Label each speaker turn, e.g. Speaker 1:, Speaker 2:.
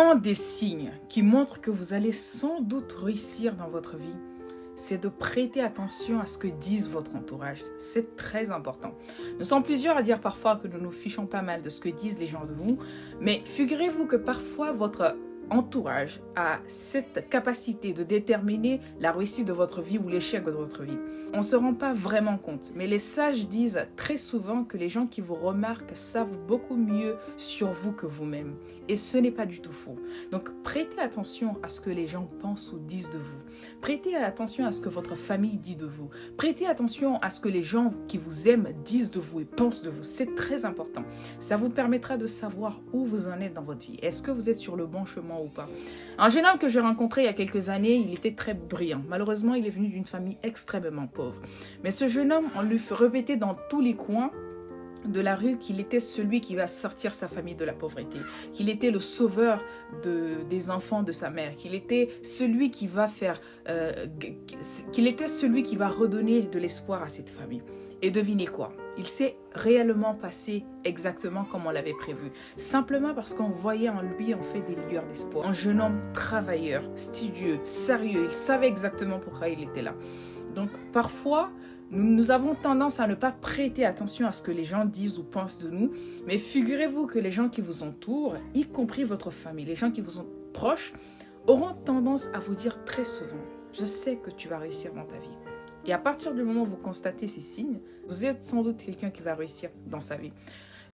Speaker 1: Un des signes qui montrent que vous allez sans doute réussir dans votre vie, c'est de prêter attention à ce que disent votre entourage. C'est très important. Nous sommes plusieurs à dire parfois que nous nous fichons pas mal de ce que disent les gens de vous, mais figurez-vous que parfois votre entourage a cette capacité de déterminer la réussite de votre vie ou l'échec de votre vie. On ne se rend pas vraiment compte, mais les sages disent très souvent que les gens qui vous remarquent savent beaucoup mieux sur vous que vous-même. Et ce n'est pas du tout faux. Donc prêtez attention à ce que les gens pensent ou disent de vous. Prêtez attention à ce que votre famille dit de vous. Prêtez attention à ce que les gens qui vous aiment disent de vous et pensent de vous. C'est très important. Ça vous permettra de savoir où vous en êtes dans votre vie. Est-ce que vous êtes sur le bon chemin ou pas? Un jeune homme que j'ai rencontré il y a quelques années, il était très brillant. Malheureusement, il est venu d'une famille extrêmement pauvre. Mais ce jeune homme, on lui fait répéter dans tous les coins de la rue qu'il était celui qui va sortir sa famille de la pauvreté, qu'il était le sauveur des enfants de sa mère, qu'il était celui qui va redonner de l'espoir à cette famille. Et devinez quoi? Il s'est réellement passé exactement comme on l'avait prévu. Simplement parce qu'on voyait en lui en fait des lueurs d'espoir. Un jeune homme travailleur, studieux, sérieux. Il savait exactement pourquoi il était là. Donc parfois, nous avons tendance à ne pas prêter attention à ce que les gens disent ou pensent de nous. Mais figurez-vous que les gens qui vous entourent, y compris votre famille, les gens qui vous sont proches, auront tendance à vous dire très souvent « Je sais que tu vas réussir dans ta vie ». Et à partir du moment où vous constatez ces signes, vous êtes sans doute quelqu'un qui va réussir dans sa vie.